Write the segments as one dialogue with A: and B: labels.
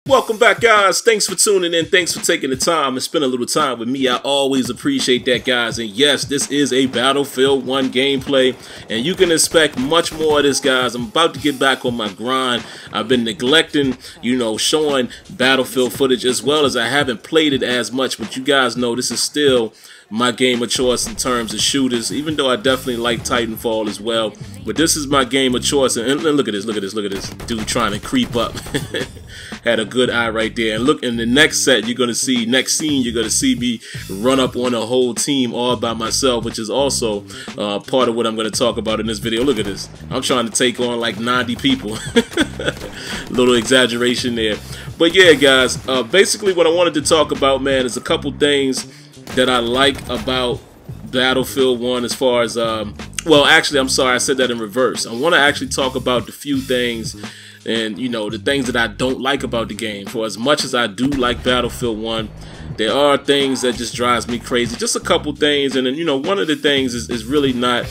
A: Welcome back, guys. Thanks for tuning in. Thanks for taking the time and spend a little time with me. I always appreciate that, guys. And yes, this is a Battlefield 1 gameplay, and you can expect much more of this, guys. I'm about to get back on my grind. I've been neglecting, showing Battlefield footage, as well as I haven't played it as much. But you guys know this is still my game of choice in terms of shooters, even though I definitely like Titanfall as well. But this is my game of choice. And look at this dude trying to creep up. Had a good eye right there. And look, in the next scene, you're gonna see me run up on a whole team all by myself, which is also part of what I'm gonna talk about in this video. Look at this. I'm trying to take on like 90 people. Little exaggeration there. But yeah, guys, basically what I wanted to talk about, man, is a couple things that I like about Battlefield 1 as far as, well, actually, I'm sorry, I said that in reverse. I want to actually talk about the few things and, the things that I don't like about the game. For as much as I do like Battlefield 1, there are things that just drives me crazy. Just a couple things, and then, one of the things is really not,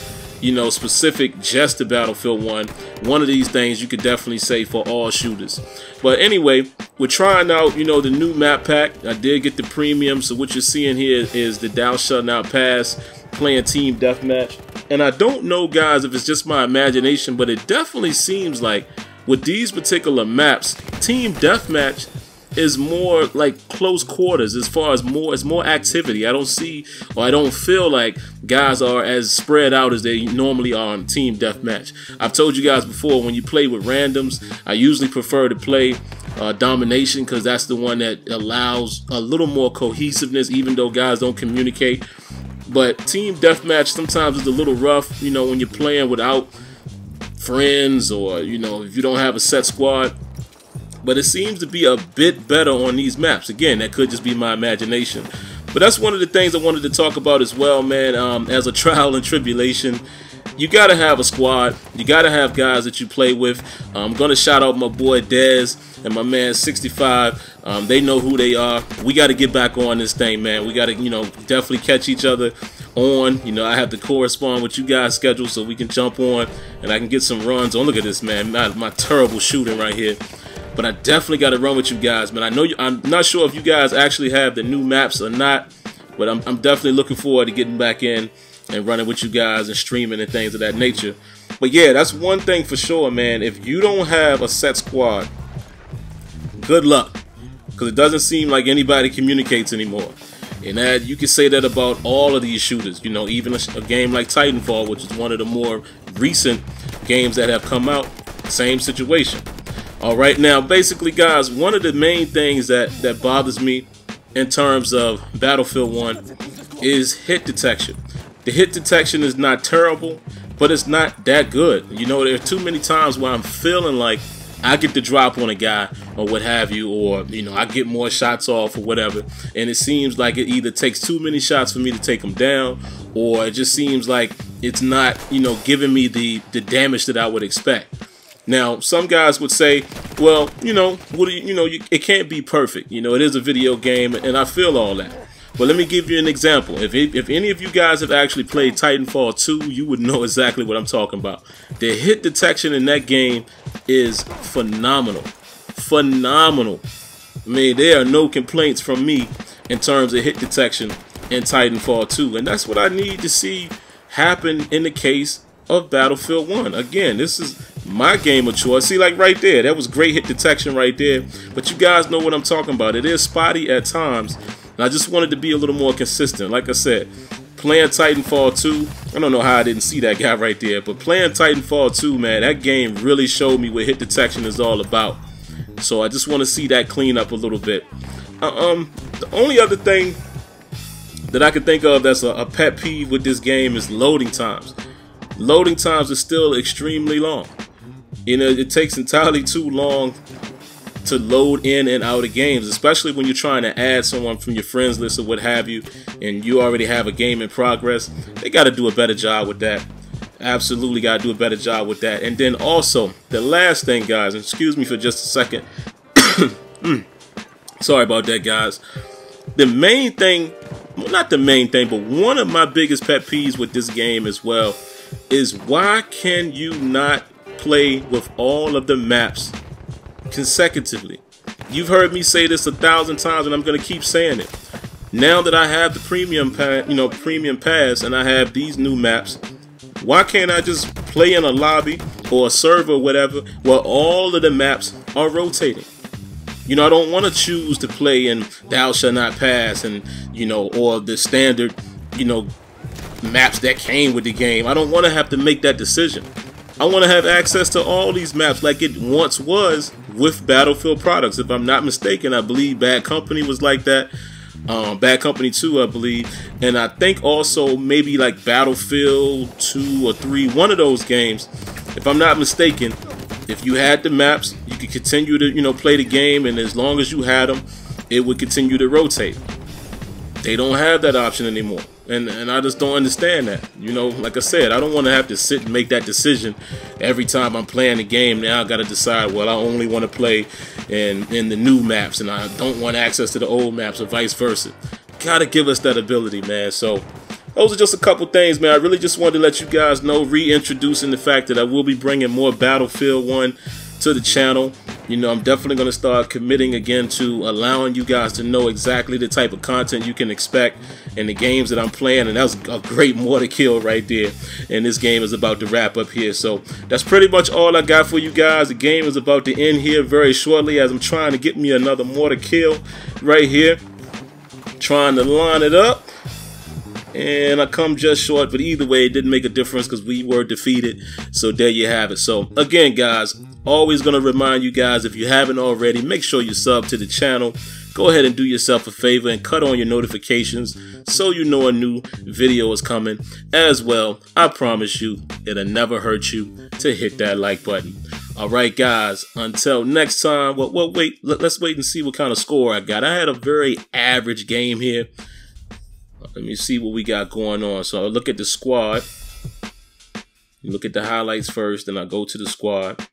A: specific just to Battlefield 1. One of these things you could definitely say for all shooters. But anyway, we're trying out, the new map pack. I did get the premium, so what you're seeing here is the Thou Shalt Not Pass, playing Team Deathmatch. And I don't know, guys, if it's just my imagination, but it definitely seems like with these particular maps, Team Deathmatch is more like close quarters as far as it's more activity. I don't see, or I don't feel like guys are as spread out as they normally are on Team Deathmatch. I've told you guys before, when you play with randoms, I usually prefer to play Domination, because that's the one that allows a little more cohesiveness, even though guys don't communicate. But Team Deathmatch sometimes is a little rough, when you're playing without friends, or if you don't have a set squad. But it seems to be a bit better on these maps. Again, that could just be my imagination. But that's one of the things I wanted to talk about as well, man. As a trial and tribulation, you got to have a squad. You got to have guys that you play with. I'm going to shout out my boy Dez and my man 65. They know who they are. We got to get back on this thing, man. We got to, definitely catch each other on. I have to correspond with you guys' schedule so we can jump on and I can get some runs on. Look at this, man. My terrible shooting right here. But I definitely got to run with you guys, man. I'm not sure if you guys actually have the new maps or not, but I'm definitely looking forward to getting back in and running with you guys and streaming and things of that nature. But yeah, that's one thing for sure, man. If you don't have a set squad, good luck, because it doesn't seem like anybody communicates anymore. And that you can say that about all of these shooters. Even a game like Titanfall, which is one of the more recent games that have come out, same situation. Alright, now basically, guys, one of the main things that bothers me in terms of Battlefield 1 is hit detection. The hit detection is not terrible, but it's not that good. There are too many times where I'm feeling like I get the drop on a guy or what have you, or I get more shots off or whatever, and it seems like it either takes too many shots for me to take him down, or it just seems like it's not giving me the damage that I would expect. Now, some guys would say, well, it can't be perfect. It is a video game, and I feel all that. But let me give you an example. If any of you guys have actually played Titanfall 2, you would know exactly what I'm talking about. The hit detection in that game is phenomenal. Phenomenal. I mean, there are no complaints from me in terms of hit detection in Titanfall 2. And that's what I need to see happen in the case of Battlefield 1. Again, this is my game of choice. See, like right there, that was great hit detection right there. But you guys know what I'm talking about. It is spotty at times. And I just wanted to be a little more consistent. Like I said, playing Titanfall 2, I don't know how I didn't see that guy right there, but playing Titanfall 2, man, that game really showed me what hit detection is all about. So I just want to see that clean up a little bit. The only other thing that I can think of that's a pet peeve with this game is loading times. Loading times are still extremely long. It takes entirely too long to load in and out of games, especially when you're trying to add someone from your friends list or what have you, and you already have a game in progress. They got to do a better job with that. Absolutely got to do a better job with that. And then also, the last thing, guys, and excuse me for just a second. Sorry about that, guys. The main thing, well, not the main thing, but one of my biggest pet peeves with this game as well is why can you not play with all of the maps consecutively? You've heard me say this 1,000 times, and I'm going to keep saying it. Now that I have the premium pass, and I have these new maps, why can't I just play in a lobby or a server or whatever where all of the maps are rotating? You know, I don't want to choose to play in Thou Shall Not Pass and, you know, or the standard, you know, maps that came with the game. I don't want to have to make that decision. I want to have access to all these maps like it once was with Battlefield products. If I'm not mistaken, I believe Bad Company was like that. Bad Company 2, I believe. And I think also maybe like Battlefield 2 or 3, one of those games. If I'm not mistaken, if you had the maps, you could continue to, you know, play the game, and as long as you had them, it would continue to rotate. They don't have that option anymore. And I just don't understand that. You know, like I said, I don't want to have to sit and make that decision every time I'm playing the game. Now I got to decide, well, I only want to play in the new maps, and I don't want access to the old maps, or vice versa. Got to give us that ability, man. So those are just a couple things, man. I really just wanted to let you guys know, reintroducing the fact that I will be bringing more Battlefield 1 to the channel. You know, I'm definitely going to start committing again to allowing you guys to know exactly the type of content you can expect in the games that I'm playing. And that was a great more to kill right there. And this game is about to wrap up here. So that's pretty much all I got for you guys. The game is about to end here very shortly, as I'm trying to get me another more to kill right here. Trying to line it up. And I come just short, but either way, it didn't make a difference because we were defeated. So there you have it. So again, guys, always going to remind you guys, if you haven't already, make sure you sub to the channel. Go ahead and do yourself a favor and cut on your notifications so you know a new video is coming. As well, I promise you, it'll never hurt you to hit that like button. Alright guys, until next time, let's wait and see what kind of score I got. I had a very average game here. Let me see what we got going on. So I'll look at the squad. Look at the highlights first, and I go to the squad.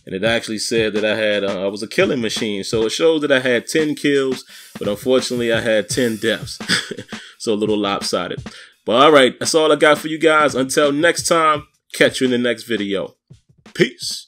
A: And it actually said that I was a killing machine. So it shows that I had 10 kills, but unfortunately I had 10 deaths. So a little lopsided. But alright, that's all I got for you guys. Until next time, catch you in the next video. Peace.